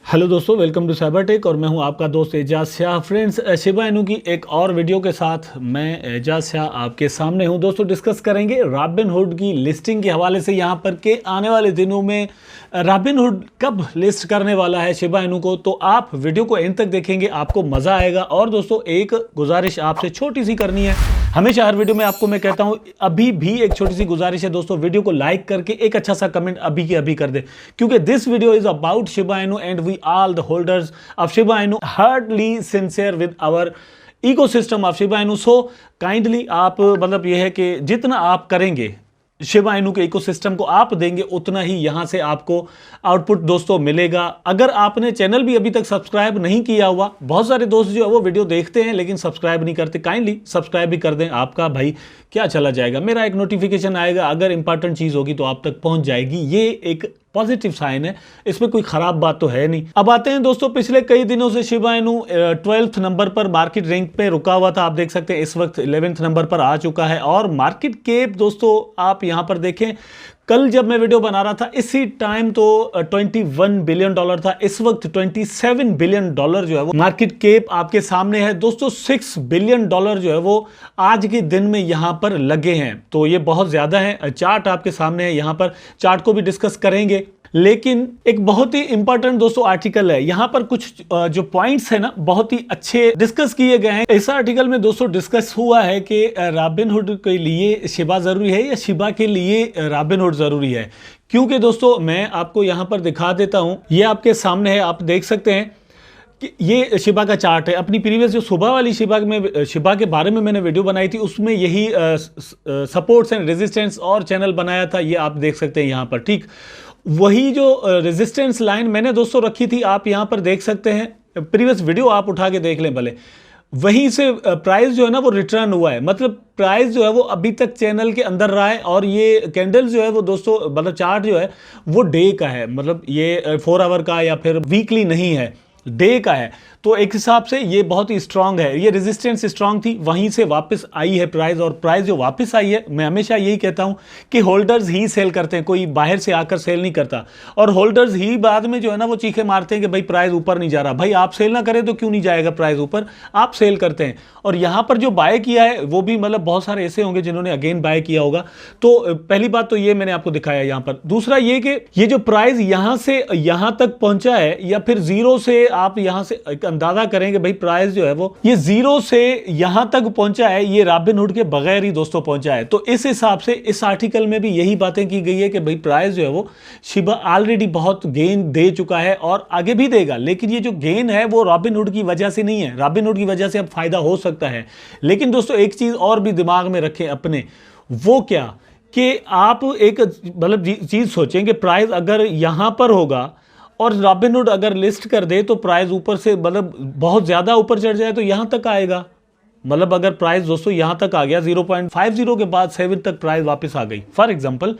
Hello दोस्तों, welcome to cyber tech और मैं हूं आपका दोस्त Ejaz Shah. Friends, Shiba Inu की एक और वीडियो के साथ मैं एजाज शाह आपके सामने हूं। दोस्तों, डिस्कस करेंगे रॉबिनहुड की लिस्टिंग के हवाले से यहां पर के आने वाले दिनों में रॉबिनहुड कब लिस्ट करने वाला है शिबा इनू को। तो आप वीडियो को एंड तक देखेंगे, आपको मज़ा आएगा। और दोस्तों, एक गुजारिश आपसे छोटी सी करनी है। हमेशा हर वीडियो में आपको मैं कहता हूं, अभी भी एक छोटी सी गुजारिश है दोस्तों, वीडियो को लाइक करके एक अच्छा सा कमेंट अभी के अभी कर दे, क्योंकि this video is about Shiba Inu and we all the holders of Shiba Inu heartily sincere with our ecosystem of Shiba Inu. So kindly आप मतलब ये है कि जितना आप करेंगे शिबा इनू के इकोसिस्टम को आप देंगे, उतना ही यहां से आपको आउटपुट दोस्तों मिलेगा। अगर आपने चैनल भी अभी तक सब्सक्राइब नहीं किया हुआ, बहुत सारे दोस्त जो है वो वीडियो देखते हैं लेकिन सब्सक्राइब नहीं करते, काइंडली सब्सक्राइब भी कर दें। आपका भाई क्या चला जाएगा, मेरा एक नोटिफिकेशन आएगा, अगर इंपॉर्टेंट चीज होगी तो आप तक पहुंच जाएगी। ये एक पॉजिटिव साइन है, इसमें कोई खराब बात तो है नहीं। अब आते हैं दोस्तों, पिछले कई दिनों से शिबा इनू 12th नंबर पर मार्केट रैंक पे रुका हुआ था। आप देख सकते हैं इस वक्त 11th नंबर पर आ चुका है। और मार्केट कैप दोस्तों आप यहां पर देखें, कल जब मैं वीडियो बना रहा था इसी टाइम तो 21 बिलियन डॉलर था, इस वक्त 27 बिलियन डॉलर जो है वो मार्केट कैप आपके सामने है दोस्तों। 6 बिलियन डॉलर जो है वो आज के दिन में यहां पर लगे हैं, तो ये बहुत ज्यादा है। चार्ट आपके सामने है, यहां पर चार्ट को भी डिस्कस करेंगे, लेकिन एक बहुत ही इंपॉर्टेंट दोस्तों आर्टिकल है। यहां पर कुछ जो पॉइंट्स है ना, बहुत ही अच्छे डिस्कस किए गए हैं। इस आर्टिकल में दोस्तों डिस्कस हुआ है कि रॉबिनहुड के लिए शिबा जरूरी है या शिबा के लिए रॉबिनहुड जरूरी है। क्योंकि दोस्तों मैं आपको यहां पर दिखा देता हूं, ये आपके सामने है, आप देख सकते हैं कि ये शिबा का चार्ट है। अपनी प्रीवियस जो सुबह वाली शिबा के बारे में मैंने वीडियो बनाई थी, उसमें यही सपोर्ट्स एंड रेजिस्टेंस और चैनल बनाया था, ये आप देख सकते हैं यहां पर। ठीक वही जो रेजिस्टेंस लाइन मैंने दोस्तों रखी थी, आप यहां पर देख सकते हैं, प्रीवियस वीडियो आप उठा के देख लें भले, वहीं से प्राइस जो है ना वो रिटर्न हुआ है। मतलब प्राइस जो है वो अभी तक चैनल के अंदर रहा है। और ये कैंडल जो है वो दोस्तों, मतलब चार्ट जो है वो डे का है, मतलब ये 4 आवर का या फिर वीकली नहीं है, डे का है। तो एक हिसाब से ये बहुत ही स्ट्रांग है। ये रेजिस्टेंस स्ट्रांग थी, वहीं से वापस आई है प्राइस। और प्राइस जो वापस आई है, मैं हमेशा यही कहता हूं कि होल्डर्स ही सेल करते हैं, कोई बाहर से आकर सेल नहीं करता। और होल्डर्स ही बाद में जो है ना वो चीखे मारते हैं कि भाई प्राइस ऊपर नहीं जा रहा। भाई आप सेल ना करें तो क्यों नहीं जाएगा प्राइस ऊपर, आप सेल करते हैं। और यहां पर जो बाय किया है वो भी मतलब बहुत सारे ऐसे होंगे जिन्होंने अगेन बाय किया होगा। तो पहली बात तो ये मैंने आपको दिखाया यहां पर। दूसरा ये कि ये जो प्राइस यहां से यहां तक पहुंचा है, या फिर जीरो से आप यहां से एक अंदाजा करेंगे भाई प्राइस जो है वो ये जीरो से यहां तक पहुंचा है, ये रॉबिनहुड के बगैर ही दोस्तों पहुंचा है। तो इस हिसाब से इस आर्टिकल में भी यही बातें की गई है कि भाई प्राइस जो है वो शिबा ऑलरेडी बहुत गेन दे चुका है और आगे भी देगा। लेकिन ये जो गेन है वो रॉबिनहुड की वजह से नहीं है, रॉबिनहुड की वजह से अब फायदा हो सकता है। लेकिन दोस्तों एक चीज और भी दिमाग में रखें अपने, वो क्या कि आप एक मतलब चीज सोचें कि प्राइस अगर यहां पर होगा और रॉबिनहुड अगर लिस्ट कर दे तो प्राइस ऊपर से मतलब बहुत ज्यादा ऊपर चढ़ जाए तो यहां तक आएगा। मतलब अगर प्राइस दोस्तों यहां तक आ गया 0.50 के बाद 7 तक प्राइस वापस आ गई फॉर एग्जांपल,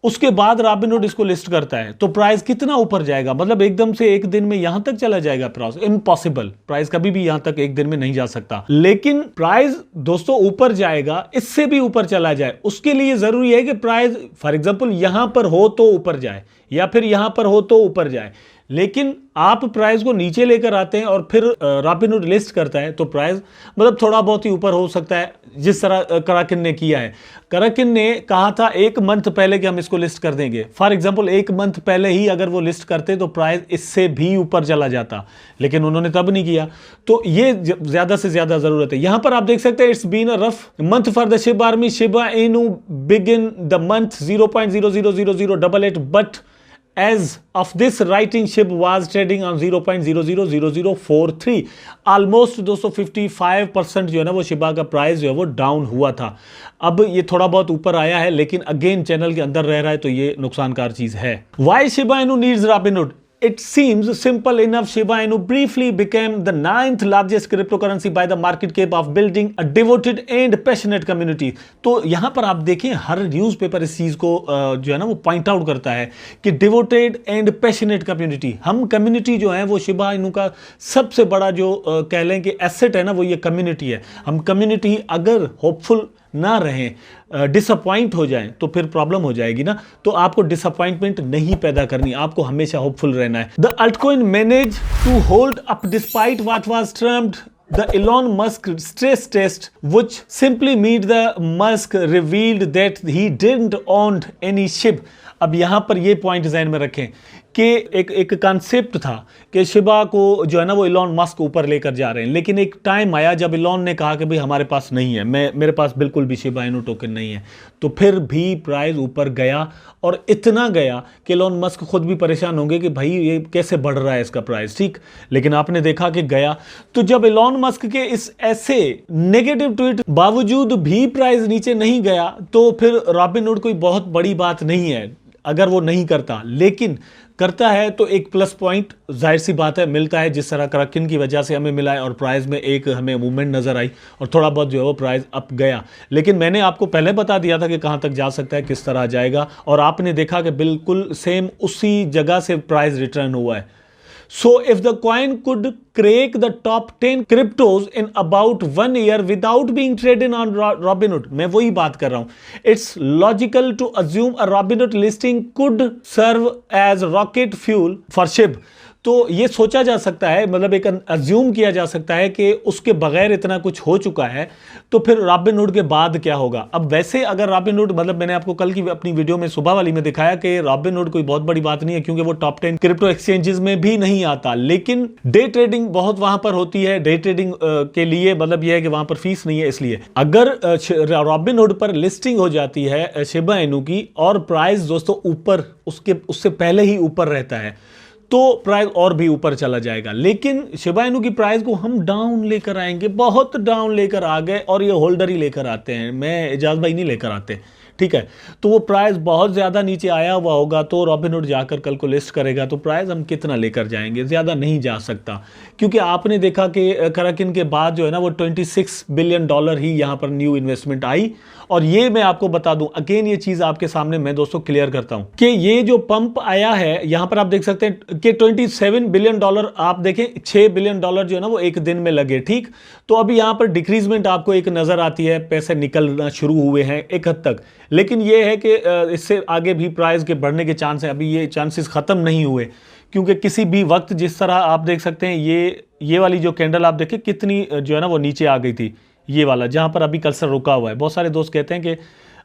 उसके बाद रॉबिनहुड इसको लिस्ट करता है तो प्राइस कितना ऊपर जाएगा। मतलब एकदम से एक दिन में यहां तक चला जाएगा प्राइस, इम्पॉसिबल। प्राइस कभी भी यहां तक एक दिन में नहीं जा सकता। लेकिन प्राइस दोस्तों ऊपर जाएगा, इससे भी ऊपर चला जाए, उसके लिए जरूरी है कि प्राइस फॉर एग्जांपल यहां पर हो तो ऊपर जाए या फिर यहां पर हो तो ऊपर जाए। लेकिन आप प्राइस को नीचे लेकर आते हैं और फिर रॉबिनहुड लिस्ट करता है तो प्राइस मतलब थोड़ा बहुत ही ऊपर हो सकता है, जिस तरह कराकिन ने किया है। कराकिन ने कहा था 1 मंथ पहले कि हम इसको लिस्ट कर देंगे। फॉर एग्जांपल 1 मंथ पहले ही अगर वो लिस्ट करते तो प्राइस इससे भी ऊपर चला जाता, लेकिन उन्होंने तब नहीं किया। तो ये ज्यादा से ज्यादा जरूरत है। यहां पर आप देख सकते हैं, it's been a rough month for the Shiba army. Shiba Inu begin the month 0.000088, but as of this writing SHIB was trading on 0.000043, almost दोस्तों 55% जो है ना वो शिबा का प्राइस जो है वो डाउन हुआ था। अब ये थोड़ा बहुत ऊपर आया है, लेकिन अगेन चैनल के अंदर रह रहा है तो ये नुकसानकार चीज है। Why Shiba Inu needs Robinhood? It seems simple enough. Shiba Inu briefly became the 9th largest cryptocurrency by the market cap of building a devoted and passionate community. तो यहां पर आप देखें, हर न्यूज़पेपर इस चीज को जो है ना वो पॉइंट आउट करता है कि डिवोटेड एंड पैशनेट कम्युनिटी। हम कम्युनिटी जो है वो शिबा इनू का सबसे बड़ा जो कह लें कि एसेट है ना, वो ये कम्युनिटी है। हम कम्युनिटी अगर होपफुल ना रहें, डिसअपॉइंट हो जाएं, तो फिर प्रॉब्लम हो जाएगी ना। तो आपको डिसअपॉइंटमेंट नहीं पैदा करनी, आपको हमेशा होपफुल रहना है। The altcoin manage to hold up despite what was termed the Elon Musk stress test, which simply means the Musk revealed that he didn't own any ship। अब यहां पर ये पॉइंट ध्यान में रखें कि एक कॉन्सेप्ट था कि शिबा को जो है ना वो इलॉन मस्क ऊपर लेकर जा रहे हैं, लेकिन एक टाइम आया जब इलॉन ने कहा कि भाई हमारे पास नहीं है, मेरे पास बिल्कुल भी शिबा इनू टोकन नहीं है, तो फिर भी प्राइस ऊपर गया और इतना गया कि इलॉन मस्क खुद भी परेशान होंगे कि भाई ये कैसे बढ़ रहा है इसका प्राइस, ठीक। लेकिन आपने देखा कि गया। तो जब इलॉन मस्क के इस ऐसे नेगेटिव ट्वीट बावजूद भी प्राइस नीचे नहीं गया, तो फिर रॉबिनहुड कोई बहुत बड़ी बात नहीं है अगर वो नहीं करता, लेकिन करता है तो एक प्लस पॉइंट जाहिर सी बात है मिलता है, जिस तरह क्रकिन की वजह से हमें मिला है और प्राइस में एक हमें मूवमेंट नजर आई और थोड़ा बहुत जो है वो प्राइस अप गया। लेकिन मैंने आपको पहले बता दिया था कि कहां तक जा सकता है, किस तरह जाएगा, और आपने देखा कि बिल्कुल सेम उसी जगह से प्राइस रिटर्न हुआ है। So if the coin could crack the top 10 cryptos in about 1 year without being traded on Robinhood, मैं वही बात कर रहा हूं, it's logical to assume a Robinhood listing could serve as rocket fuel for SHIB। तो ये सोचा जा सकता है, मतलब एक अज्यूम किया जा सकता है कि उसके बगैर इतना कुछ हो चुका है, तो फिर रॉबिनहुड के बाद क्या होगा। अब वैसे अगर रॉबिनहुड, मतलब मैंने आपको कल की अपनी वीडियो में सुबह वाली में दिखाया कि रॉबिनहुड कोई बहुत बड़ी बात नहीं है, क्योंकि वो टॉप 10 क्रिप्टो एक्सचेंजेस में भी नहीं आता, लेकिन डे ट्रेडिंग बहुत वहां पर होती है। डे ट्रेडिंग के लिए मतलब यह है कि वहां पर फीस नहीं है, इसलिए अगर रॉबिनहुड पर लिस्टिंग हो जाती है शिबा इनू की और प्राइस दोस्तों ऊपर उससे पहले ही ऊपर रहता है, तो प्राइस और भी ऊपर चला जाएगा। लेकिन शिबा इनू की प्राइस को हम डाउन लेकर आएंगे, बहुत डाउन लेकर आ गए, और ये होल्डर ही लेकर आते हैं, मैं एजाज भाई नहीं लेकर आते, ठीक है। तो वो प्राइस बहुत ज़्यादा नीचे आया हुआ होगा, तो रॉबिनहुड जाकर कल को लिस्ट करेगा, तो प्राइस हम कितना लेकर जाएंगे, ज़्यादा नहीं जा सकता, क्योंकि आपने देखा कि क्रकिन के बाद जो है ना वो $26 बिलियन ही यहाँ पर न्यू इन्वेस्टमेंट आई। और ये मैं आपको बता दूं, अगेन ये चीज़ आपके सामने मैं दोस्तों क्लियर करता हूं कि ये जो पंप आया है, यहाँ पर आप देख सकते हैं कि $27 बिलियन, आप देखें $6 बिलियन जो है ना वो एक दिन में लगे, ठीक। तो अभी यहाँ पर डिक्रीजमेंट आपको एक नज़र आती है, पैसे निकलना शुरू हुए हैं एक हद तक, लेकिन ये है कि इससे आगे भी प्राइस के बढ़ने के चांस हैं, अभी ये चांसेस ख़त्म नहीं हुए, क्योंकि किसी भी वक्त जिस तरह आप देख सकते हैं ये वाली जो कैंडल आप देखें कितनी जो है ना वो नीचे आ गई थी, ये वाला जहां पर अभी कल्सर रुका हुआ है। बहुत सारे दोस्त कहते हैं कि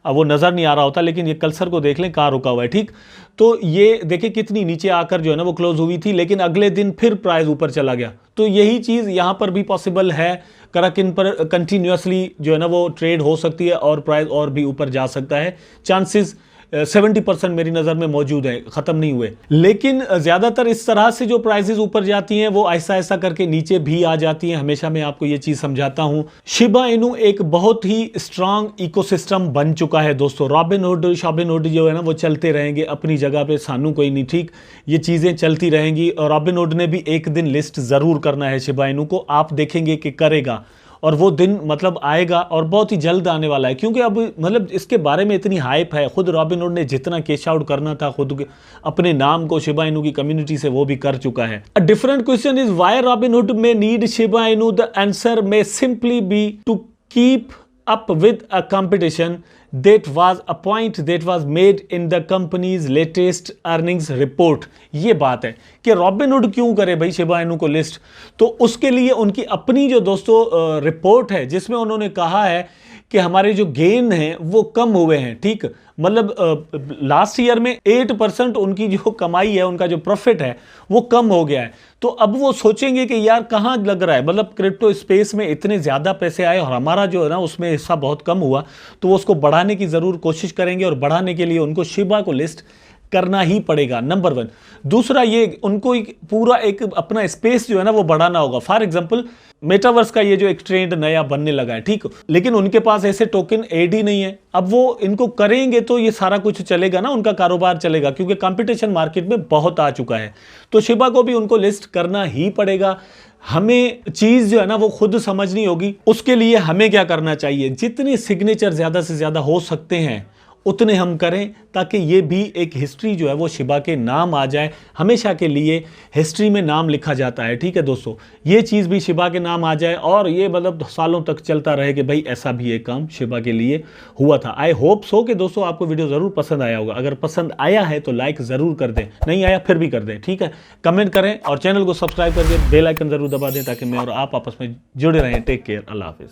वो नज़र नहीं आ रहा होता, लेकिन ये कल्सर को देख लें कहाँ रुका हुआ है, ठीक। तो ये देखिए कितनी नीचे आकर जो है ना वो क्लोज हुई थी, लेकिन अगले दिन फिर प्राइस ऊपर चला गया। तो यही चीज़ यहाँ पर भी पॉसिबल है, क्रकिन पर कंटिन्यूसली जो है ना वो ट्रेड हो सकती है और प्राइस और भी ऊपर जा सकता है। चांसेस 70% मेरी नज़र में मौजूद है, ख़त्म नहीं हुए। लेकिन ज़्यादातर इस तरह से जो प्राइसेस ऊपर जाती हैं वो ऐसा ऐसा करके नीचे भी आ जाती हैं। हमेशा मैं आपको ये चीज़ समझाता हूँ, शिबा इनू एक बहुत ही स्ट्रांग इकोसिस्टम बन चुका है दोस्तों। रॉबिनहुड शॉबिनहुड जो है ना वो चलते रहेंगे अपनी जगह पे, सानू कोई नहीं, ठीक। ये चीज़ें चलती रहेंगी और रॉबिनहुड ने भी एक दिन लिस्ट ज़रूर करना है शिबा इनू को, आप देखेंगे कि करेगा, और वो दिन मतलब आएगा और बहुत ही जल्द आने वाला है, क्योंकि अब मतलब इसके बारे में इतनी हाइप है। खुद रॉबिनहुड ने जितना कैश आउट करना था खुद अपने नाम को शिबा इनू की कम्युनिटी से वो भी कर चुका है। A different question is why Robinhood may need Shiba Inu. The answer may simply be to keep up with a competition that was a point that was made in the company's latest earnings report। ये बात है कि Robin Hood क्यों करे भाई Shiba Inu को list, तो उसके लिए उनकी अपनी जो दोस्तों रिपोर्ट है जिसमें उन्होंने कहा है कि हमारे जो गेन हैं वो कम हुए हैं, ठीक। मतलब लास्ट ईयर में 8% उनकी जो कमाई है, उनका जो प्रॉफिट है वो कम हो गया है। तो अब वो सोचेंगे कि यार कहाँ लग रहा है, मतलब क्रिप्टो स्पेस में इतने ज़्यादा पैसे आए और हमारा जो है ना उसमें हिस्सा बहुत कम हुआ, तो वो उसको बढ़ाने की ज़रूर कोशिश करेंगे, और बढ़ाने के लिए उनको शिबा को लिस्ट करना ही पड़ेगा, नंबर 1। दूसरा ये उनको पूरा एक अपना स्पेस जो है ना वो बढ़ाना होगा। फॉर एग्जांपल मेटावर्स का ये जो एक ट्रेंड नया बनने लगा है, ठीक, लेकिन उनके पास ऐसे टोकन एड ही नहीं है। अब वो इनको करेंगे तो ये सारा कुछ चलेगा ना, उनका कारोबार चलेगा, क्योंकि कंपटीशन मार्केट में बहुत आ चुका है। तो शिबा को भी उनको लिस्ट करना ही पड़ेगा। हमें चीज जो है ना वो खुद समझनी होगी। उसके लिए हमें क्या करना चाहिए, जितने सिग्नेचर ज्यादा से ज्यादा हो सकते हैं उतने हम करें, ताकि ये भी एक हिस्ट्री जो है वो शिबा के नाम आ जाए, हमेशा के लिए हिस्ट्री में नाम लिखा जाता है। ठीक है दोस्तों, ये चीज़ भी शिबा के नाम आ जाए और ये मतलब सालों तक चलता रहे कि भाई ऐसा भी एक काम शिबा के लिए हुआ था। आई होप सो कि दोस्तों आपको वीडियो ज़रूर पसंद आया होगा। अगर पसंद आया है तो लाइक ज़रूर कर दें, नहीं आया फिर भी कर दें। ठीक है, कमेंट करें और चैनल को सब्सक्राइब करके बेल आइकन ज़रूर दबा दें, ताकि मैं और आप आपस में जुड़े रहें। टेक केयर, अल्लाह हाफिज़।